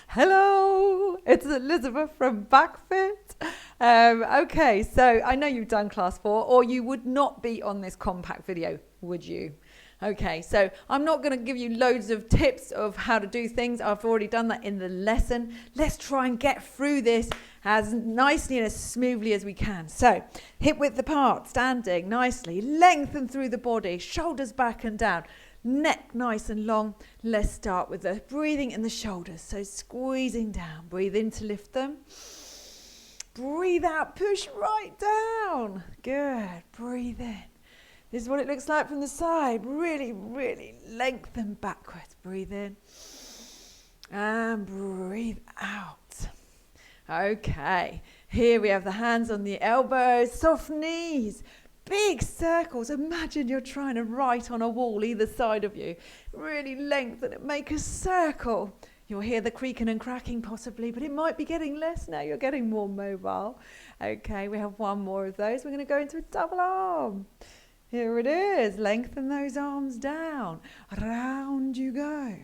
Hello, it's Elizabeth from BackFit. Okay, so I know you've done class 4, or you would not be on this compact video, would you? Okay, so I'm not going to give you loads of tips of how to do things. I've already done that in the lesson. Let's try and get through this as nicely and as smoothly as we can. So, hip width apart, standing nicely, lengthen through the body, shoulders back and down. Neck nice and long. Let's start with the breathing in the shoulders. So squeezing down. Breathe in to lift them. Breathe out. Push right down. Good. Breathe in. This is what it looks like from the side. Really, really lengthen backwards. Breathe in. And breathe out. Okay. Here we have the hands on the elbows. Soft knees. Big circles. Imagine you're trying to write on a wall either side of you. Really lengthen it. Make a circle. You'll hear the creaking and cracking possibly, but it might be getting less now. You're getting more mobile. Okay, we have one more of those. We're going to go into a double arm. Here it is. Lengthen those arms down. Round you go.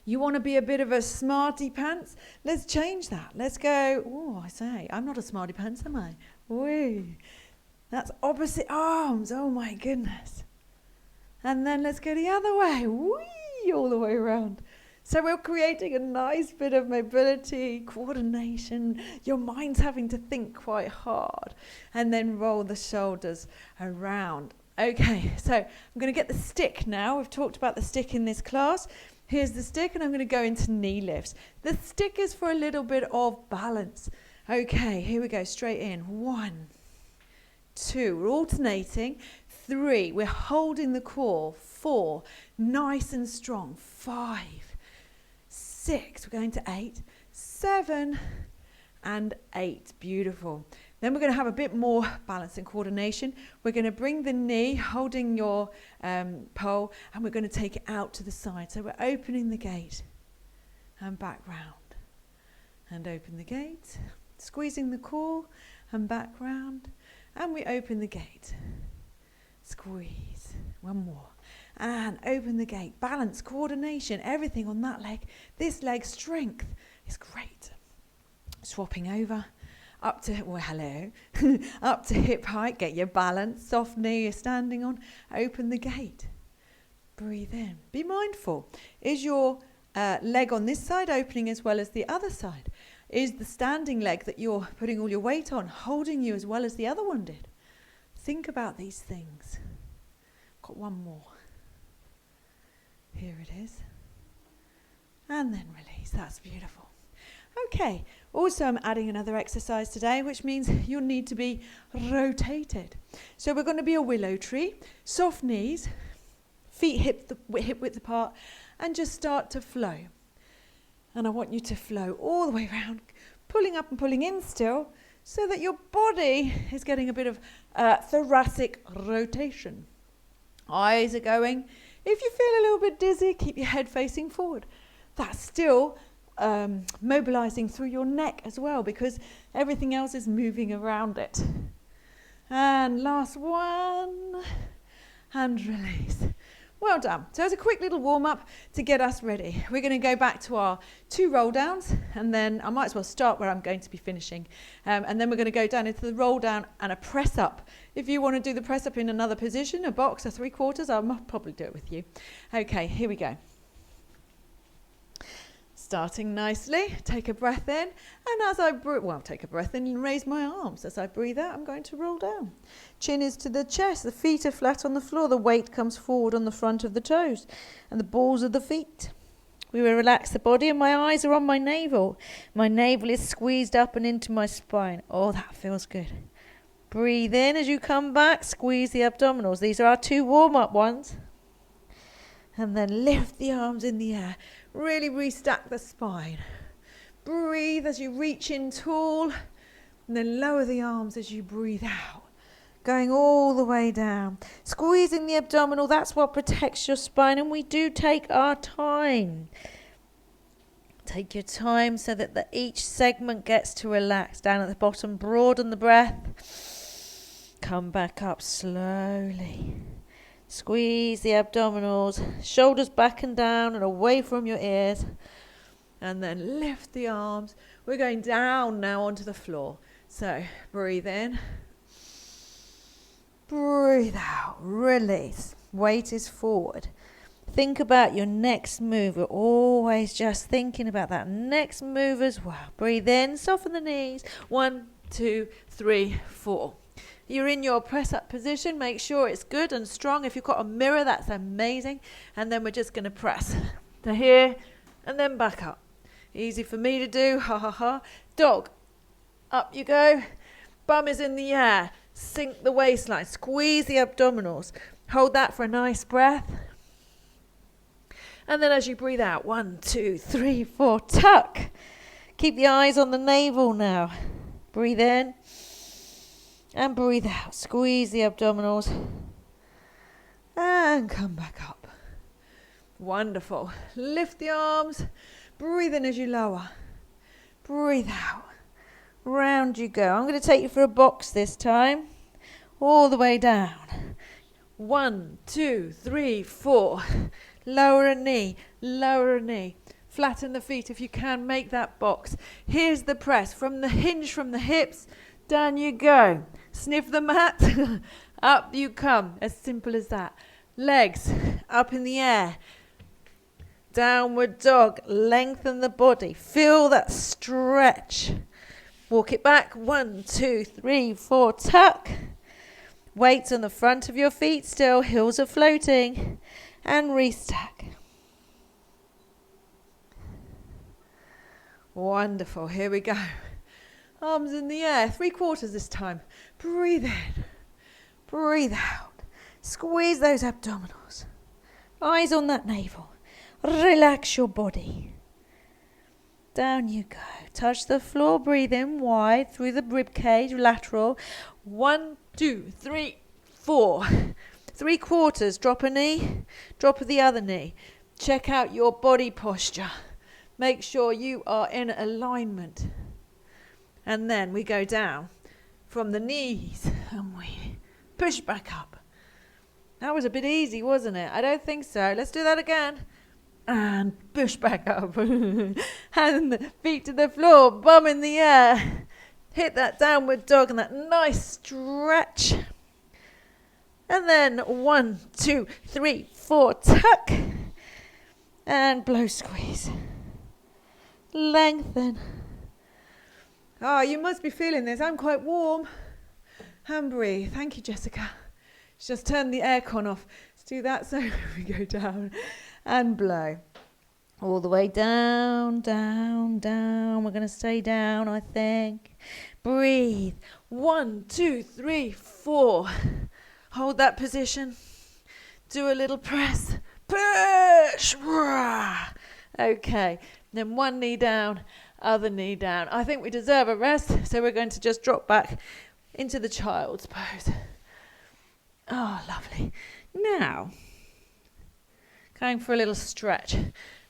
You want to be a bit of a smarty pants? Let's change that. Let's go. Oh, I say, I'm not a smarty pants, am I? Wee. That's opposite arms. Oh my goodness. And then let's go the other way. Whee! All the way around. So we're creating a nice bit of mobility, coordination. Your mind's having to think quite hard. And then roll the shoulders around. Okay, so I'm going to get the stick now. We've talked about the stick in this class. Here's the stick, and I'm going to go into knee lifts. The stick is for a little bit of balance. Okay, here we go. Straight in. 1, 2, we're alternating. 3, we're holding the core. 4, nice and strong. 5, 6, we're going to 8, 7, and 8. Beautiful. Then we're going to have a bit more balance and coordination. We're going to bring the knee, holding your pole, and we're going to take it out to the side. So we're opening the gate and back round. And open the gate, squeezing the core and back round. And we open the gate. Squeeze. One more. And open the gate. Balance, coordination, everything on that leg. This leg strength is great. Swapping over. Up to, well, hello. Up to hip height. Get your balance. Soft knee you're standing on. Open the gate. Breathe in. Be mindful. Is your leg on this side opening as well as the other side? Is the standing leg that you're putting all your weight on holding you as well as the other one did? Think about these things. Got one more. Here it is. And then release. That's beautiful. Okay. Also, I'm adding another exercise today, which means you'll need to be rotated. So we're going to be a willow tree. Soft knees. Feet hip width apart. And just start to flow. And I want you to flow all the way around, pulling up and pulling in still, so that your body is getting a bit of thoracic rotation. Eyes are going. If you feel a little bit dizzy, keep your head facing forward. That's still mobilizing through your neck as well, because everything else is moving around it. And last one, and release. Well done. So it's a quick little warm-up to get us ready. We're going to go back to our 2 roll downs, and then I might as well start where I'm going to be finishing. And then we're going to go down into the roll down and a press up. If you want to do the press up in another position, a box or 3/4, I'll probably do it with you. Okay, here we go. Starting nicely, take a breath in, and as I take a breath in and raise my arms. As I breathe out, I'm going to roll down. Chin is to the chest, the feet are flat on the floor, the weight comes forward on the front of the toes and the balls of the feet. We will relax the body, and my eyes are on my navel. My navel is squeezed up and into my spine. Oh, that feels good. Breathe in as you come back, squeeze the abdominals. These are our 2 warm-up ones. And then lift the arms in the air. Really restack the spine. Breathe as you reach in tall, and then lower the arms as you breathe out. Going all the way down. Squeezing the abdominal, that's what protects your spine, and we do take our time. Take your time so that each segment gets to relax. Down at the bottom, broaden the breath. Come back up slowly. Squeeze the abdominals, shoulders back and down and away from your ears. And then lift the arms. We're going down now onto the floor. So breathe in. Breathe out. Release. Weight is forward. Think about your next move. We're always just thinking about that next move as well. Breathe in. Soften the knees. 1, 2, 3, 4. You're in your press-up position. Make sure it's good and strong. If you've got a mirror, that's amazing. And then we're just going to press to here and then back up. Easy for me to do. Ha, ha, ha. Dog. Up you go. Bum is in the air. Sink the waistline. Squeeze the abdominals. Hold that for a nice breath. And then as you breathe out, 1, 2, 3, 4, tuck. Keep the eyes on the navel now. Breathe in and breathe out. Squeeze the abdominals and come back up. Wonderful. Lift the arms. Breathe in as you lower. Breathe out. Round you go. I'm going to take you for a box this time. All the way down. 1, 2, 3, 4. Lower a knee. Lower a knee. Flatten the feet if you can. Make that box. Here's the press. From the hinge from the hips. Down you go. Sniff the mat. Up you come. As simple as that. Legs up in the air. Downward dog. Lengthen the body. Feel that stretch. Walk it back. 1, 2, 3, 4. Tuck. Weights on the front of your feet still. Heels are floating. And restack. Wonderful. Here we go. Arms in the air. 3/4 this time. Breathe in. Breathe out. Squeeze those abdominals. Eyes on that navel. Relax your body. Down you go. Touch the floor. Breathe in wide through the rib cage. Lateral. 1, 2, 3, 4. 3/4. Drop a knee. Drop the other knee. Check out your body posture. Make sure you are in alignment. And then we go down from the knees and we push back up. That was a bit easy, wasn't it? I don't think so. Let's do that again. And push back up. And the feet to the floor, bum in the air. Hit that downward dog and that nice stretch. And then 1, 2, 3, 4, tuck. And blow squeeze. Lengthen. Oh, you must be feeling this. I'm quite warm. And breathe. Thank you, Jessica. Just turn the aircon off. Let's do that so we go down and blow. All the way down, down, down. We're going to stay down, I think. Breathe. 1, 2, 3, 4. Hold that position. Do a little press. Push. Okay. Then one knee down, other knee down. I think we deserve a rest, so we're going to just drop back into the child's pose. Oh, lovely. Now, going for a little stretch.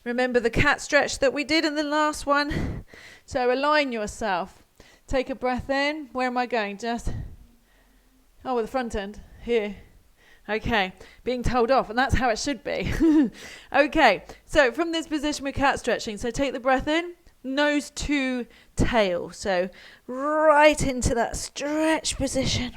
Remember the cat stretch that we did in the last one? So align yourself. Take a breath in. Where am I going? With the front end. Here. Okay, being told off, and that's how it should be. Okay, so from this position we're cat stretching. So take the breath in, nose to tail. So right into that stretch position.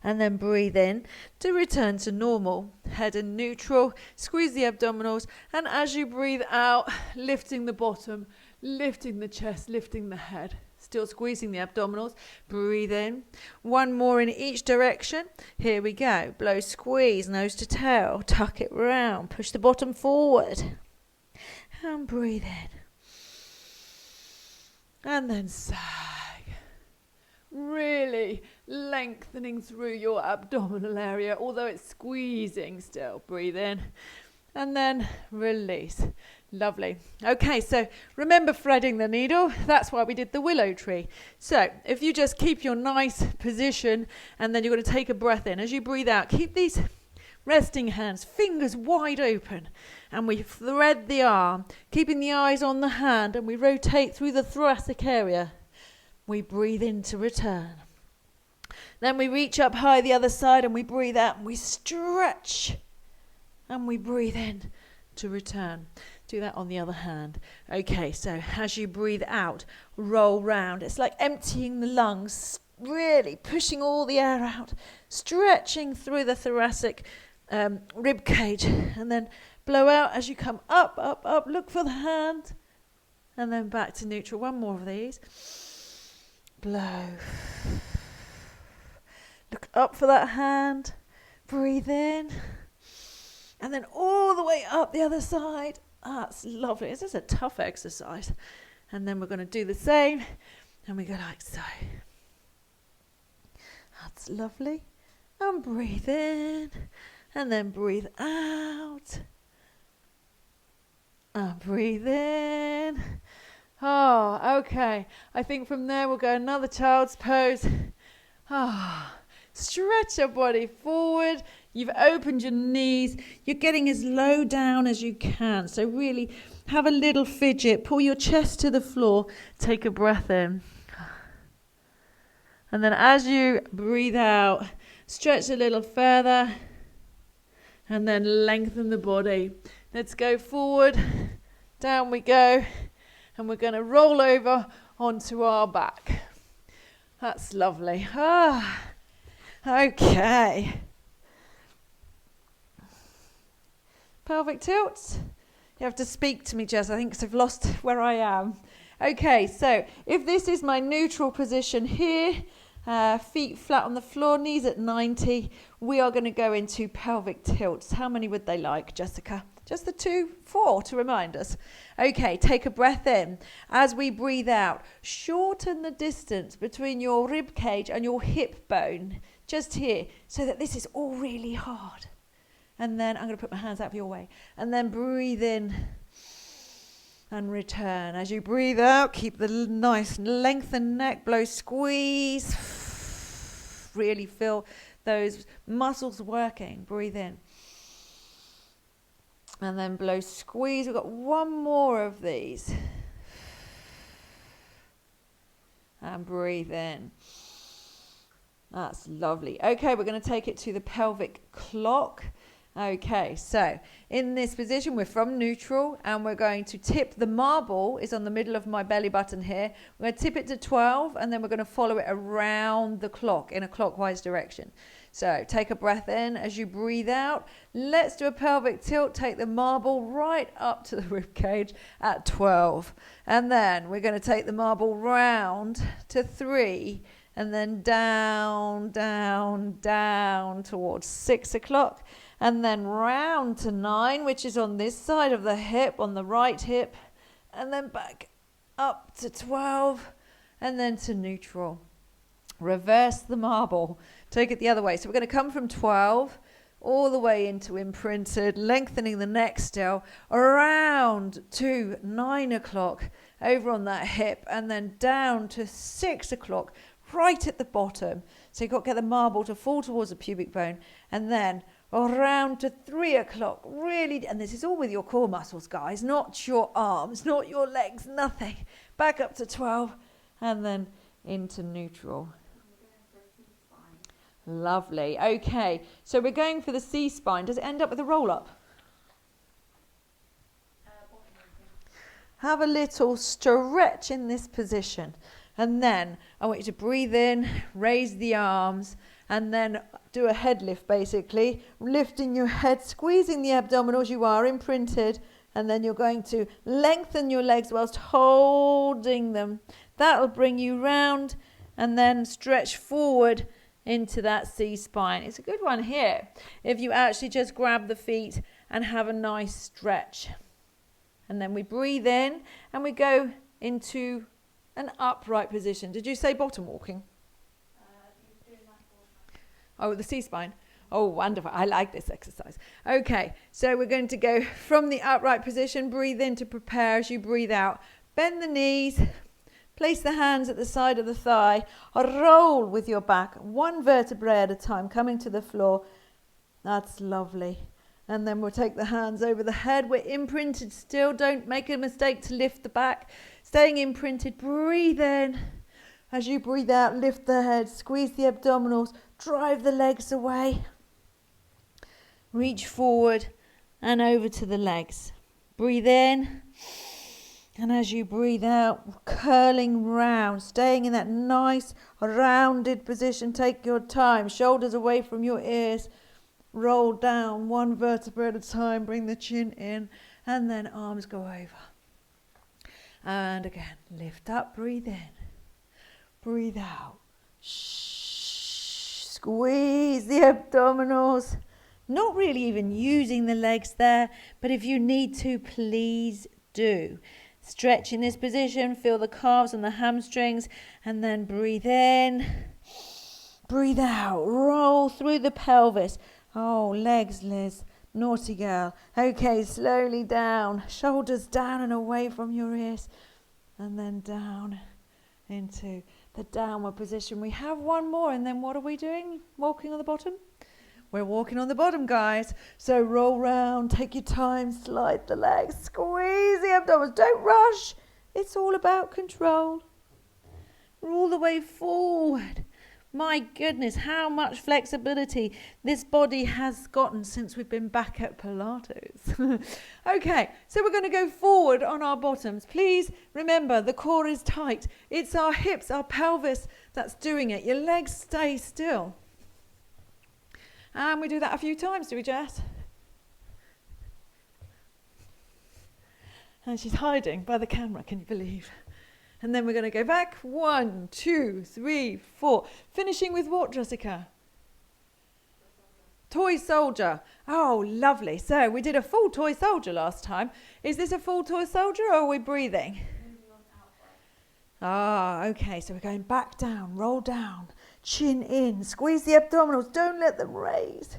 And then breathe in to return to normal. Head in neutral, squeeze the abdominals, and as you breathe out, lifting the bottom, lifting the chest, lifting the head. Still squeezing the abdominals. Breathe in. One more in each direction. Here we go. Blow, squeeze, nose to tail. Tuck it round. Push the bottom forward. And breathe in. And then sag. Really lengthening through your abdominal area, although it's squeezing still. Breathe in. And then release. Lovely. Okay, so remember threading the needle. That's why we did the willow tree. So if you just keep your nice position and then you're going to take a breath in. As you breathe out, keep these resting hands, fingers wide open. And we thread the arm, keeping the eyes on the hand, and we rotate through the thoracic area. We breathe in to return. Then we reach up high the other side and we breathe out and we stretch. And we breathe in to return. Do that on the other hand. Okay, so as you breathe out, roll round. It's like emptying the lungs, really pushing all the air out, stretching through the thoracic rib cage, and then blow out as you come up, up, up. Look for the hand, and then back to neutral. One more of these. Blow. Look up for that hand. Breathe in, and then all the way up the other side. That's lovely. This is a tough exercise. And then we're going to do the same. And we go like so. That's lovely. And breathe in. And then breathe out. And breathe in. Oh, okay. I think from there we'll go another child's pose. Stretch your body forward. You've opened your knees. You're getting as low down as you can. So really have a little fidget. Pull your chest to the floor. Take a breath in. And then as you breathe out, stretch a little further. And then lengthen the body. Let's go forward. Down we go. And we're going to roll over onto our back. That's lovely. Okay. Pelvic tilts. You have to speak to me, Jess, I think, because I've lost where I am. Okay, so if this is my neutral position here, feet flat on the floor, knees at 90, we are going to go into pelvic tilts. How many would they like, Jessica? Just the 2, 4 to remind us. Okay, take a breath in. As we breathe out, shorten the distance between your rib cage and your hip bone, just here, so that this is all really hard. And then I'm going to put my hands out your way. And then breathe in and return. As you breathe out, keep the nice lengthened neck, blow, squeeze. Really feel those muscles working. Breathe in. And then blow, squeeze. We've got one more of these. And breathe in. That's lovely. Okay, we're going to take it to the pelvic clock. Okay, so in this position, we're from neutral and we're going to tip the marble, is on the middle of my belly button here. We're going to tip it to 12 and then we're going to follow it around the clock in a clockwise direction. So take a breath in as you breathe out. Let's do a pelvic tilt. Take the marble right up to the rib cage at 12. And then we're going to take the marble round to 3 and then down, down, down towards 6 o'clock. And then round to 9, which is on this side of the hip, on the right hip. And then back up to 12 and then to neutral. Reverse the marble. Take it the other way. So we're going to come from 12 all the way into imprinted, lengthening the neck still, around to 9 o'clock over on that hip, and then down to 6 o'clock right at the bottom. So you've got to get the marble to fall towards the pubic bone, and then around to 3 o'clock, really, and this is all with your core muscles, guys, not your arms, not your legs, nothing. Back up to 12, and then into neutral. Lovely. Okay, so we're going for the C-spine. Does it end up with a roll-up? Have a little stretch in this position. And then I want you to breathe in, raise the arms, and then do a head lift, basically. Lifting your head, squeezing the abdominals. You are imprinted. And then you're going to lengthen your legs whilst holding them. That'll bring you round and then stretch forward into that C-spine. It's a good one here if you actually just grab the feet and have a nice stretch. And then we breathe in and we go into an upright position. Did you say bottom walking? Oh, the C-spine. Oh, wonderful. I like this exercise. Okay, so we're going to go from the upright position. Breathe in to prepare as you breathe out. Bend the knees. Place the hands at the side of the thigh. Roll with your back, one vertebrae at a time, coming to the floor. That's lovely. And then we'll take the hands over the head. We're imprinted still. Don't make a mistake to lift the back. Staying imprinted. Breathe in. As you breathe out, lift the head. Squeeze the abdominals. Drive the legs away. Reach forward and over to the legs. Breathe in. And as you breathe out, curling round, staying in that nice rounded position. Take your time. Shoulders away from your ears. Roll down one vertebra at a time. Bring the chin in. And then arms go over. And again, lift up, breathe in. Breathe out. Squeeze the abdominals. Not really even using the legs there, but if you need to, please do. Stretch in this position, feel the calves and the hamstrings, and then breathe in. Breathe out. Roll through the pelvis. Oh, legs, Liz. Naughty girl. Okay, slowly down. Shoulders down and away from your ears. And then down into the downward position. We have one more, and then what are we doing? Walking on the bottom? We're walking on the bottom, guys. So roll round, take your time, slide the legs, squeeze the abdominals. Don't rush. It's all about control. All the way forward. My goodness, how much flexibility this body has gotten since we've been back at Pilates. Okay, so we're going to go forward on our bottoms. Please remember, the core is tight. It's our hips, our pelvis that's doing it. Your legs stay still. And we do that a few times, do we, Jess? And she's hiding by the camera, can you believe? And then we're going to go back. 1, 2, 3, 4. Finishing with what, Jessica? Toy soldier. Oh, lovely. So we did a full toy soldier last time. Is this a full toy soldier or are we breathing? Ah, okay. So we're going back down, roll down, chin in, squeeze the abdominals. Don't let them raise.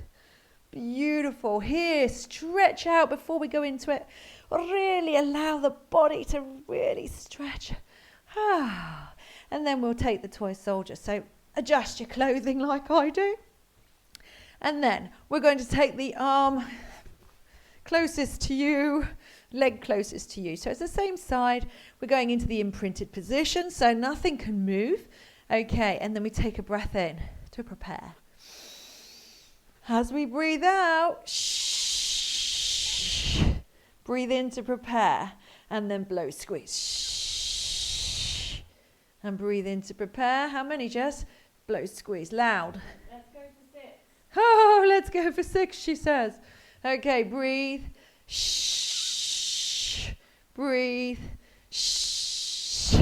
Beautiful. Here, stretch out before we go into it. Really allow the body to really stretch. And then we'll take the toy soldier. So adjust your clothing like I do. And then we're going to take the arm closest to you, leg closest to you. So it's the same side. We're going into the imprinted position, so nothing can move. Okay, and then we take a breath in to prepare. As we breathe out, shh. Breathe in to prepare, and then blow, squeeze. And breathe in to prepare. How many, Jess? Blow, squeeze, loud. Let's go for 6. Oh, let's go for 6, she says. Okay, breathe. Shh. Breathe. Shh.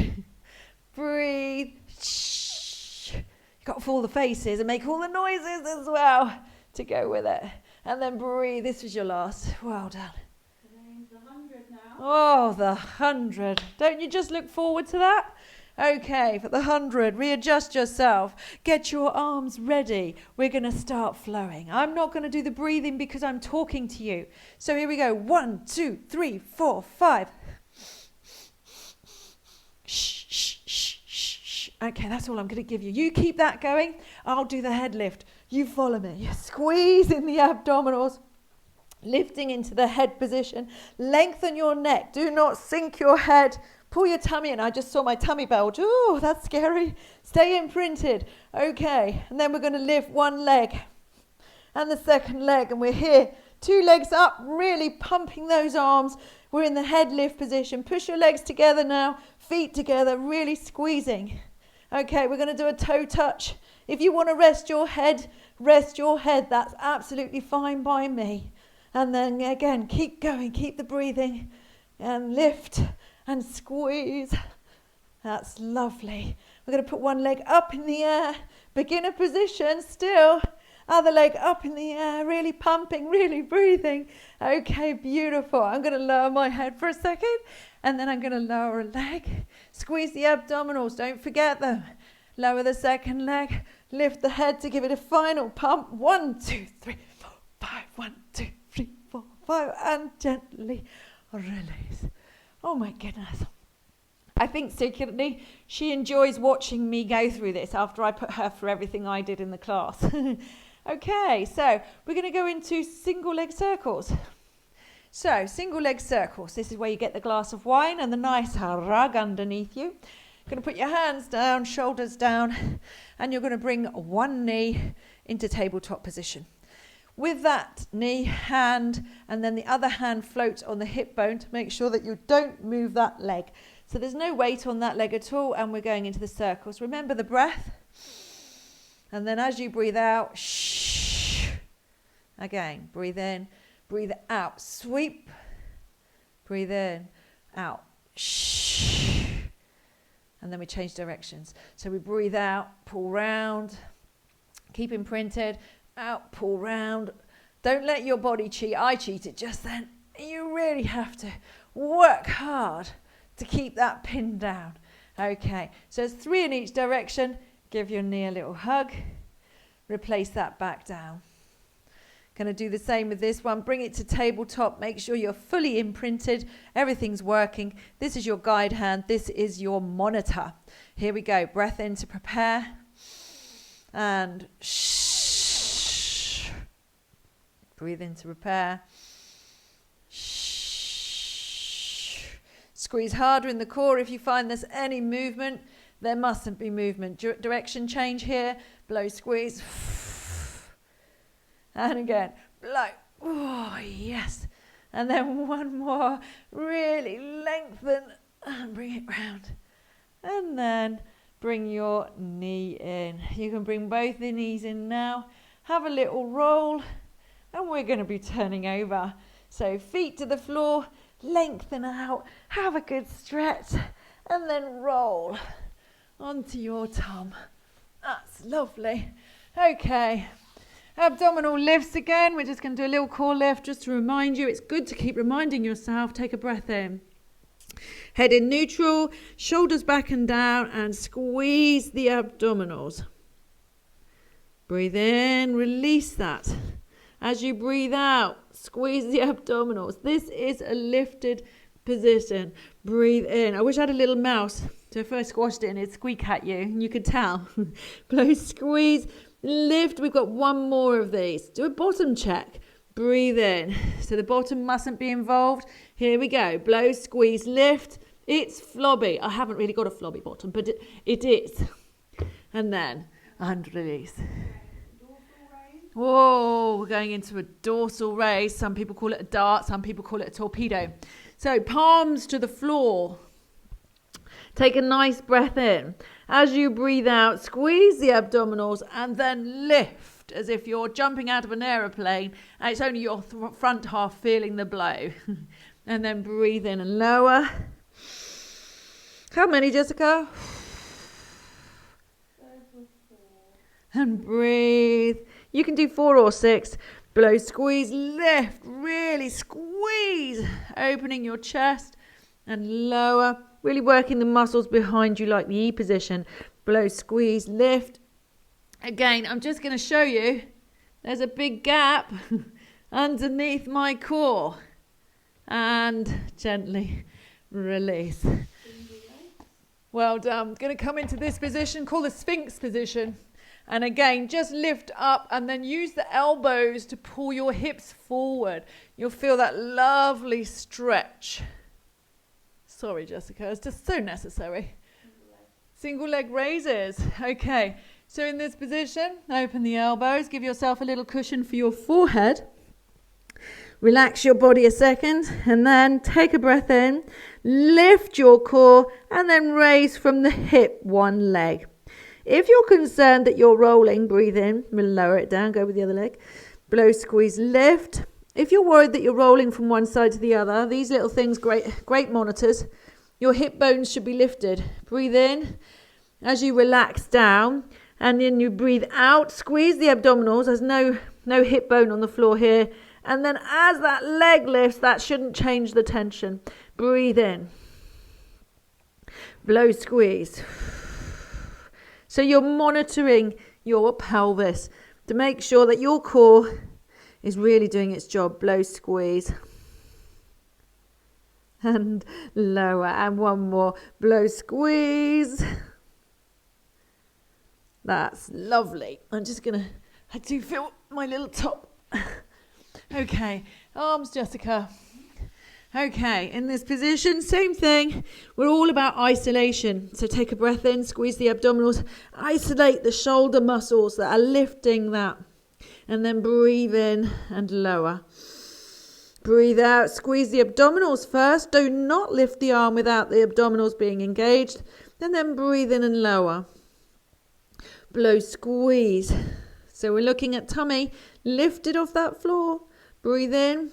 Breathe. Shh. You've got to fool the faces and make all the noises as well to go with it. And then breathe. This was your last. Well done. Today's the 100 now. Oh, the 100. Don't you just look forward to that? Okay, for the 100, readjust yourself. Get your arms ready. We're going to start flowing. I'm not going to do the breathing because I'm talking to you. So here we go. 1, 2, 3, 4, 5. Shh, shh, shh, shh, shh. Okay, that's all I'm going to give you. You keep that going. I'll do the head lift. You follow me. Squeeze in the abdominals. Lifting into the head position. Lengthen your neck. Do not sink your head. Pull your tummy in. I just saw my tummy bulge. Oh, that's scary. Stay imprinted. Okay, and then we're going to lift one leg and the second leg. And we're here. 2 legs up, really pumping those arms. We're in the head lift position. Push your legs together now. Feet together, really squeezing. Okay, we're going to do a toe touch. If you want to rest your head, rest your head. That's absolutely fine by me. And then again, keep going. Keep the breathing. And lift. And squeeze. That's lovely. We're going to put one leg up in the air. Beginner position still. Other leg up in the air. Really pumping, really breathing. Okay, beautiful. I'm going to lower my head for a second. And then I'm going to lower a leg. Squeeze the abdominals. Don't forget them. Lower the second leg. Lift the head to give it a final pump. 1, 2, 3, 4, 5. 1, 2, 3, 4, 5. And gently release. Oh my goodness. I think secretly she enjoys watching me go through this after I put her through everything I did in the class. Okay, so we're going to go into single leg circles. So single leg circles. This is where you get the glass of wine and the nice rug underneath you. You're going to put your hands down, shoulders down, and you're going to bring one knee into tabletop position. with that knee, hand, and then the other hand floats on the hip bone to make sure that you don't move that leg. So there's no weight on that leg at all, and we're going into the circles. Remember the breath. And then as you breathe out, shh. Again, breathe in, breathe out, sweep. Breathe in, out, shh. And then we change directions. So we breathe out, pull round, keep imprinted, out, pull round. Don't let your body cheat. I cheated just then. You really have to work hard to keep that pin down. Okay, so it's 3 in each direction. Give your knee a little hug. Replace that back down. Going to do the same with this one. Bring it to tabletop. Make sure you're fully imprinted. Everything's working. This is your guide hand. This is your monitor. Here we go. Breath in to prepare. And shh. Breathe in to prepare. Shh. Squeeze harder in the core. If you find there's any movement, there mustn't be movement. Direction change here. Blow, squeeze. And again, blow. Oh, yes. And then one more. Really lengthen and bring it round. And then bring your knee in. You can bring both the knees in now. Have a little roll. And we're going to be turning over. So feet to the floor. Lengthen out. Have a good stretch. And then roll onto your tum. That's lovely. Okay. Abdominal lifts again. We're just going to do a little core lift just to remind you. It's good to keep reminding yourself. Take a breath in. Head in neutral, shoulders back and down, and squeeze the abdominals. Breathe in, release that. As you breathe out, squeeze the abdominals. This is a lifted position. Breathe in. I wish I had a little mouse. So if I squashed it and it'd squeak at you, and you could tell. Blow, squeeze. Lift. We've got one more of these. Do a bottom check. Breathe in. So the bottom mustn't be involved. Here we go. Blow, squeeze, lift. It's flobby. I haven't really got a flobby bottom, but it is. And then, and release. Whoa, we're going into a dorsal raise. Some people call it a dart. Some people call it a torpedo. So palms to the floor. Take a nice breath in. As you breathe out, squeeze the abdominals and then lift as if you're jumping out of an aeroplane and it's only your front half feeling the blow. And then breathe in and lower. How many, Jessica? And breathe. You can do 4 or 6. Blow, squeeze, lift. Really squeeze. Opening your chest and lower. Really working the muscles behind you like the E position. Blow, squeeze, lift. Again, I'm just going to show you. There's a big gap underneath my core. And gently release. Well done. I'm going to come into this position called the Sphinx position. And again, just lift up and then use the elbows to pull your hips forward. You'll feel that lovely stretch. Sorry, Jessica, it's just so necessary. Single leg raises. Okay, so in this position, open the elbows, give yourself a little cushion for your forehead. Relax your body a second and then take a breath in, lift your core and then raise from the hip one leg. If you're concerned that you're rolling, breathe in, we'll lower it down, go with the other leg. Blow, squeeze, lift. If you're worried that you're rolling from one side to the other, these little things, great monitors. Your hip bones should be lifted. Breathe in as you relax down and then you breathe out. Squeeze the abdominals. There's no hip bone on the floor here. And then as that leg lifts, that shouldn't change the tension. Breathe in. Blow, squeeze. So you're monitoring your pelvis to make sure that your core is really doing its job. Blow, squeeze. And lower. And one more. Blow, squeeze. That's lovely. I'm just going to... I do feel my little top. Okay. Arms, Jessica. Okay, in this position, same thing. We're all about isolation. So take a breath in, squeeze the abdominals, isolate the shoulder muscles that are lifting that And then breathe in and lower. Breathe out, squeeze the abdominals first. Do not lift the arm without the abdominals being engaged. And then breathe in and lower. Blow, squeeze. So we're looking at tummy lifted off that floor. Breathe in.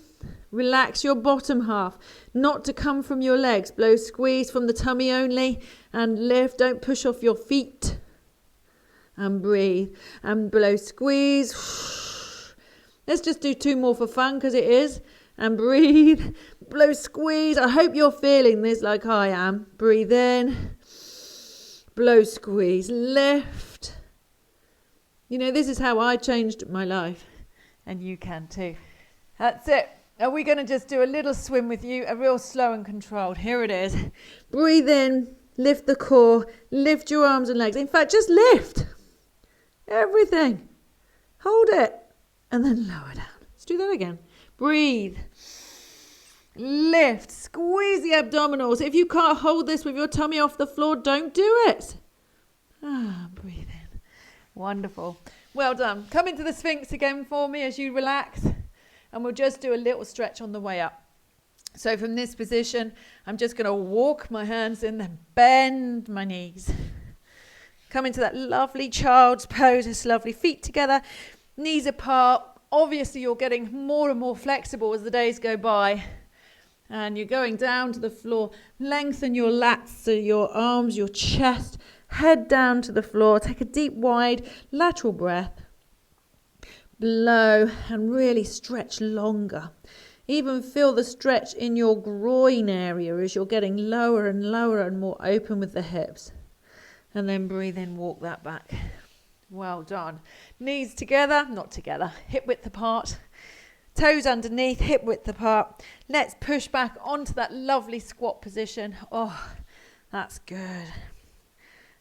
Relax your bottom half, not to come from your legs. Blow, squeeze from the tummy only, and lift. Don't push off your feet. And breathe. And blow, squeeze. Let's just do 2 more for fun because it is. And breathe. Blow, squeeze. I hope you're feeling this like I am. Breathe in. Blow, squeeze. Lift. You know, this is how I changed my life. And you can too. That's it. Are we going to just do a little swim with you? A real slow and controlled. Here it is. Breathe in. Lift the core. Lift your arms and legs. In fact, just lift. Everything. Hold it. And then lower down. Let's do that again. Breathe. Lift. Squeeze the abdominals. If you can't hold this with your tummy off the floor, don't do it. Breathe in. Wonderful. Well done. Come into the Sphinx again for me as you relax. And we'll just do a little stretch on the way up. So from this position, I'm just going to walk my hands in, then bend my knees. Come into that lovely child's pose, just lovely feet together, knees apart. Obviously, you're getting more and more flexible as the days go by. And you're going down to the floor. Lengthen your lats, so your arms, your chest, head down to the floor. Take a deep, wide lateral breath. Blow and really stretch longer. Even feel the stretch in your groin area as you're getting lower and more open with the hips. And then breathe in, walk that back. Well done. Knees together, not together, hip width apart. Toes underneath, hip width apart. Let's push back onto that lovely squat position. Oh, that's good.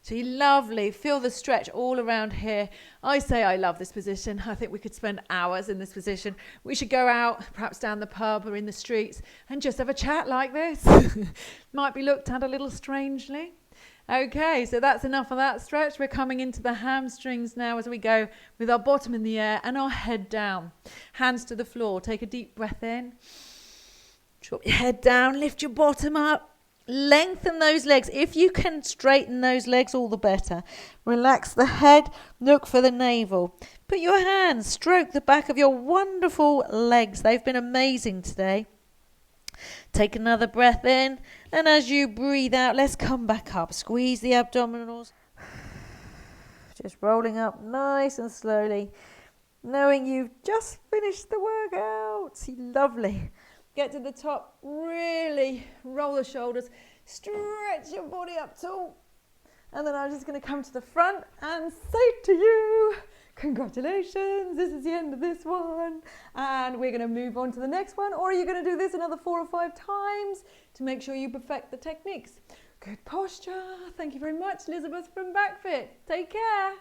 So lovely. Feel the stretch all around here. I say I love this position. I think we could spend hours in this position. We should go out, perhaps down the pub or in the streets, and just have a chat like this. Might be looked at a little strangely. Okay, so that's enough of that stretch. We're coming into the hamstrings now as we go with our bottom in the air and our head down. Hands to the floor. Take a deep breath in. Drop your head down. Lift your bottom up. Lengthen those legs. If you can straighten those legs, all the better. Relax the head. Look for the navel. Put your hands, stroke the back of your wonderful legs. They've been amazing today. Take another breath in. And as you breathe out, let's come back up. Squeeze the abdominals. Just rolling up nice and slowly. Knowing you've just finished the workout. Lovely. Get to the top, really roll the shoulders, stretch your body up tall. And then I'm just going to come to the front and say to you, congratulations, this is the end of this one. And we're going to move on to the next one. Or are you going to do this another 4 or 5 times to make sure you perfect the techniques? Good posture. Thank you very much, Elizabeth from BackFit. Take care.